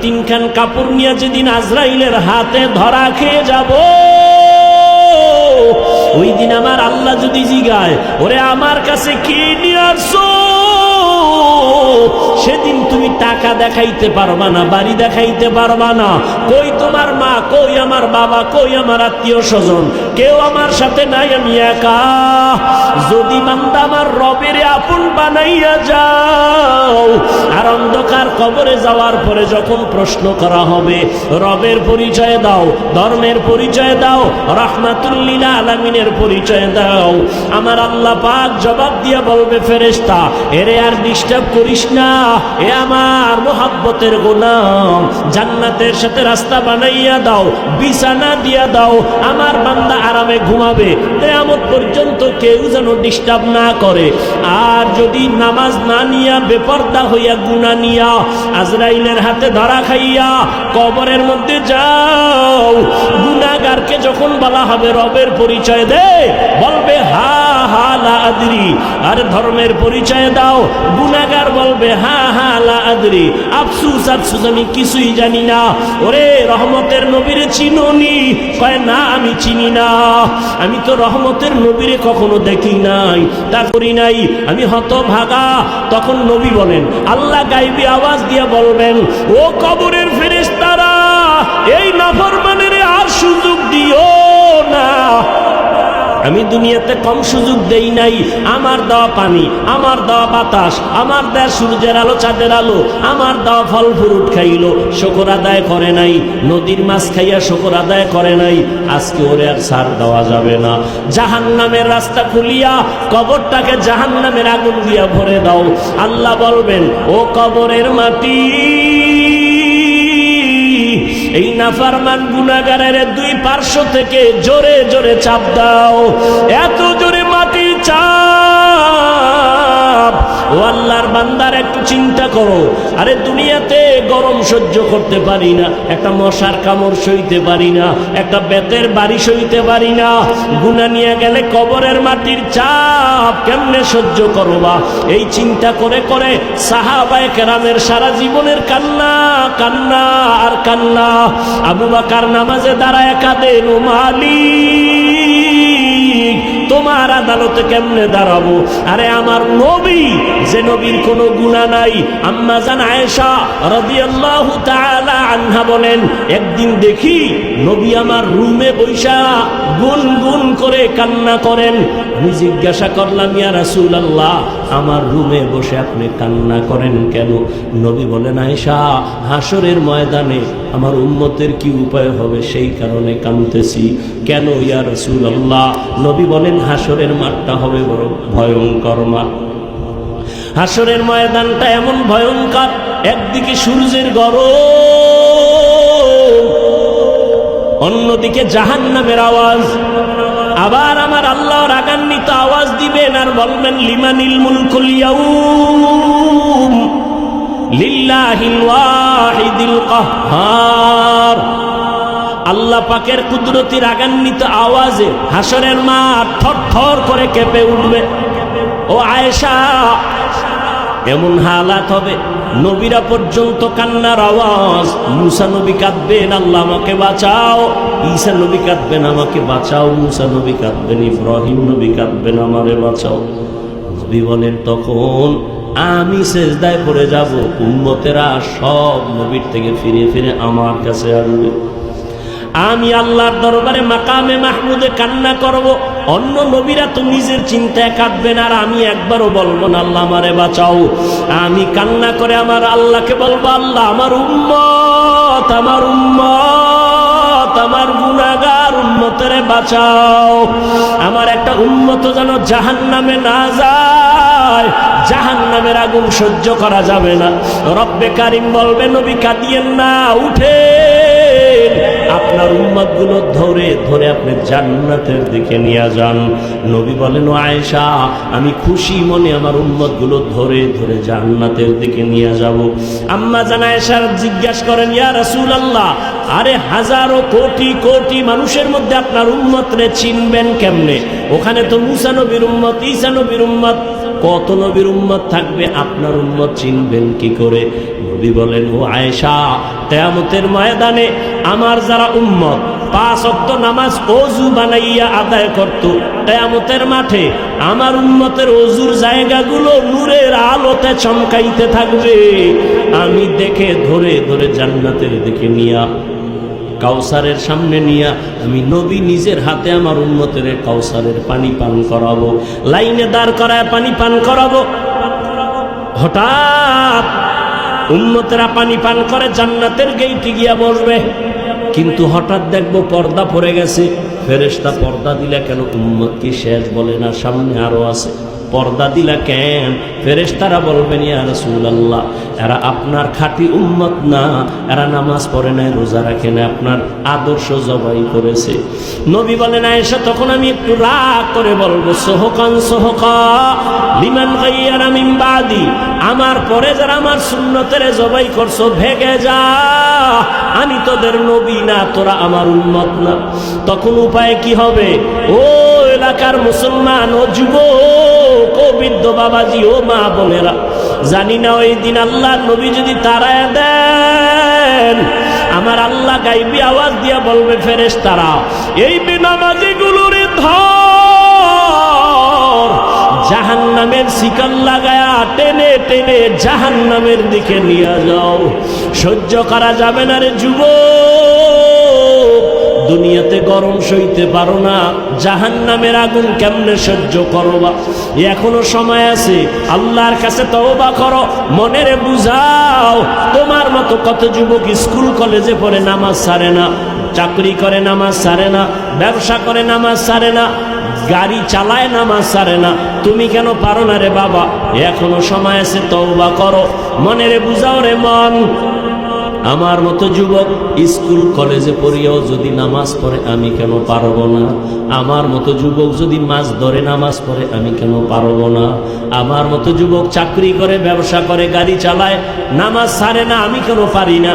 তিনখান কাপড় নিয়ে যেদিন আজরাইলের হাতে ধরা খেয়ে যাব, ওই দিন আমার আল্লাহ যদি জিগায়, ওরে আমার কাছে কি নিয়ে আসছো, সেদিন তুমি টাকা দেখাইতে পারবা না, বাড়ি দেখাইতে পারবা না। কই তোমার মা, কই আমার বাবা, কই আমার আত্মীয় স্বজন, কেউ আমার সাথে নাই, আমি একা। যদি বান্দা আমার রবের আপন বানাইয়া যাও, আর অন্ধকার কবরে যাওয়ার পরে যখন প্রশ্ন করা হবে, রবের পরিচয় দাও, ধর্মের পরিচয় দাও, রাহমাতুল লিল আলামিনের পরিচয় দাও, আমার আল্লাহ পাক জবাব দিয়া বলবে, ফেরেশতা এরে আর ডিস্টার্ব করিস না, এ আমার মুহাব্বতের গোলাম, জান্নাতের সাথে রাস্তা বানাইয়া দাও, বিছানা দিয়া দাও, আমার বান্দা আরামে ঘুমাবে, কিয়ামত পর্যন্ত কেউ যেন ডিস্টার্ব না করে। আর যদি নামাজ না নিয়া, বেপরদা হইয়া, গুনাহ নিয়া আজরাইলের হাতে ধরা খাইয়া কবরের মধ্যে যাও, গুনাহগারকে যখন বলা হবে রবের পরিচয় দে, বলবে হা হা লা আদরি। আর ধর্মের পরিচয় দাও, গুনাহগার বলবে হা হা লা আদরি, আফসুস আফসুস, আমি কিছুই জানি না। ওরে রহমতের নবীরে চিনোনি? কয় না, আমি চিনি না, আমি তো রহমতের নবীরে কখনো দেখি নাই, তা করি নাই, আমি হতভাগা। তখন নবী বলেন, আল্লাহ গায়বী আওয়াজ দিয়া বলবেন, ও কবরের ফেরেশতারা, এই নাফরমানের আর সুযোগ দিও না, আমি দুনিয়াতে কম সুযোগ দেই নাই। আমার দেওয়া পানি, আমার দেওয়া বাতাস, আমার দেওয়া সূর্যের আলো, চাঁদের আলো, আমার দেওয়া ফল ফ্রুট খাইলো, শুকর আদায় করে নাই, নদীর মাছ খাইয়া শুকর আদায় করে নাই, আজকে ওরে আর ছাড় দেওয়া যাবে না। জাহান্নামের রাস্তা খুলিয়া কবরটাকে জাহান্নামের আগুন দিয়া ভরে দাও। আল্লাহ বলবেন, ও কবরের মাটি, এই নাফরমান গুনাহগারের দুই পার্শ্ব থেকে জোরে জোরে চাপ দাও, এত জোরে মাটি চাপ। ও আল্লাহর বান্দার একটু চিন্তা করো, আরে দুনিয়াতে গরম সহ্য করতে পারি না, একটা মশার কামড় সইতে পারি না, একটা বেতের বাড়ি সইতে পারি না, গুনাহ নিয়ে গেলে কবরের মাটির চাপ কেমনে সহ্য করবা? এই চিন্তা করে করে সাহাবায়ে কেরামের সারা জীবনের কান্না, কান্না আর কান্না। আবু বকর নামাজে দাঁড়ায় কাঁদেন, ও মালিক, তোমার আদালতে কেমনে দাঁড়াবো? আরে আমার নবী, যে নবীর কোনো গুনাহ নাই, আম্মা জান আয়েশা রাদিয়াল্লাহু তাআলা আনহা বলেন, একদিন দেখি নবী আমার রুমে বৈশা গুনগুন করে কান্না করেন। আমি জিজ্ঞাসা করলাম, ইয়া রাসূলুল্লাহ, আমার রুমে বসে আপনি কান্না করেন কেন? নবী বলেন, আয়েশা, হাসরের ময়দানে আমার উম্মতের কি উপায় হবে সেই কারণে কাঁদতেছি। কেন ইয়া রাসূলুল্লাহ? নবী বলেন, হাসরের মাঠটা হবে বড় ভয়ঙ্কর মাঠ। হাসরের ময়দানটা এমন ভয়ঙ্কর, একদিকে সূর্যের গরম, অন্যদিকে জাহান্নামের আওয়াজ। আবার আমার আল্লাহ রাগান্বিত আওয়াজ দিবেন আর বলবেন, লিমানিল মুলকুল ইয়াউম লিল্লাহিল ওয়াহিদিল কাহ্হার। আল্লাহ পাকের কুদরতি রাগান্বিত আওয়াজে হাসরের মাঠ থরথর করে কেঁপে উঠবে। ও আয়েশা, এমন হালাত হবে, নবীরা পর্যন্ত কান্নার আওয়াজ। মুসা নবী কাঁদবেন, আল্লাহ আমাকে বাঁচাও। ঈসা নবী কাঁদবেন, আমাকে বাঁচাও। মুসা নবী কাঁদবেন, ইব্রাহিম নবী কাঁদবেন, আমারে বাঁচাও। নবী বলেন, তখন আমি সেজদায় পড়ে যাব, উম্মতেরা সব নবীর থেকে ফিরে ফিরে আমার কাছে আসবে। আমি আল্লাহর দরবারে মাকামে মাহমুদে কান্না করব। অন্য নবীরা তো নিজের চিন্তায় কাঁদবেন, আর আমি একবারও বলবো না আল্লাহ আমারে বাঁচাও। আমি কান্না করে আমার আল্লাহকে বলবো, আল্লাহ আমার উম্মত, আমার উম্মত, আমার গুনাহগার উম্মতেরে বাঁচাও। আমার একটা উম্মত যেন জাহান্নামে না যায়, জাহান্নামের আগুন সহ্য করা যাবে না। রব্বে কারিম বলবে, নবী কাঁদিয়েন না, উঠেন, আপনার উম্মতগুলো ধরে ধরে আপনি জান্নাতের দিকে নিয়ে যান। নবী বলেন, ও আয়েশা, আমি খুশি মনে আমার উম্মতগুলো ধরে ধরে জান্নাতের দিকে নিয়ে যাব। আম্মা জান আয়েশা জিজ্ঞাসা করেন, ইয়া রাসূলুল্লাহ, আরে হাজারো কোটি কোটি মানুষের মধ্যে আপনার উম্মতরে চিনবেন কেমনে? ওখানে তো মুসা নবীর উম্মত, ঈসা নবীর উম্মত, কত নবীর উম্মত থাকবে, আপনার উম্মত চিনবেন কি করে? নবী বলেন, ও আয়েশা, কিয়ামতের ময়দানে আমার যারা উম্মত 5 ওয়াক্ত নামাজ ওযু বানাইয়া আদায় করত, কিয়ামতের মাঠে আমার উম্মতের ওযুর জায়গাগুলো নূরের আলোতে চমকাইতে থাকবে। আমি দেখে ধরে ধরে জান্নাতের দিকে নিয়া, কাউসারের সামনে নিয়া আমি নবী নিজের হাতে আমার উম্মতের কাউসারের পানি পান করাবো, লাইনে দাঁড় করায় পানি পান করাবো। হঠাৎ উম্মতেরা পানি পান করে জান্নাতের গেইটে গিয়া বসবে, কিন্তু হঠাৎ দেখবো পর্দা পড়ে গেছে। ফেরেশতা পর্দা দিলা কেন? উম্মত কি শেষ? বলে না, সামনে আরো আছে। পর্দা দিলা কেন? ফেরেশতারা বলবেন, ইয়া রাসূলুল্লাহ, এরা আপনার খাঁটি উম্মত না, এরা নামাজ পড়ে নাই, রোজা রাখে না, আপনার আদর্শ জবাই করেছে। নবী বলেন, আয়েশা, তখন আমি একটু রাগ করে বলবো, সোহকান সোহকা লিমান গায়্যারা মিন বাদি, আমার পরে যারা আমার সুন্নতের জবাই করছো, ভেগে যা, আমি তোদের নবী না, তোরা আমার উম্মত না। তখন উপায় কি হবে? ও এলাকার মুসলমান, ও যুবক, ও বৃদ্ধ বাবাজি, ও মা বোনেরা, জানি না ওই দিন আল্লাহ নবী যদি তাড়ায় দেন, আমার আল্লাহ গাইবি আওয়াজ দিয়া বলবে, ফেরেশতারা এই বেনামাজিগুলোর ধর, জাহান্নামের শিকল লাগায়া টেনে টেনে জাহান্নামের দিকে নিয়ে যাও। সহ্য করা যাবে না রে যুবক, দুনিয়াতে গরম সইতে পারো না, জাহান্নামের আগুন কেমনে সহ্য করবা? এখনো সময় আছে, আল্লাহর কাছে তওবা করো, মনেরে বুঝাও। তোমার মতো কত যুবক স্কুল কলেজে পড়ে নামাজ ছাড়ে না, চাকরি করে নামাজ ছাড়ে না, ব্যবসা করে নামাজ ছাড়ে না, গাড়ি চালায় নামাজ ছাড়ে না। তুমি কেন পারো না রে বাবা? এখনো সময় আছে, তওবা করো, মনেরে বুঝাও রে মন। আমার মতো যুবক স্কুল কলেজে পড়িয়াও যদি নামাজ পড়ে, আমি কেন পারবো না? আমার মতো যুবক যদি মাছ ধরে নামাজ পড়ে, আমি কেন পারবো না? আমার মতো যুবক চাকরি করে, ব্যবসা করে, গাড়ি চালায়, নামাজ ছাড়ে না, আমি কেন পারি না?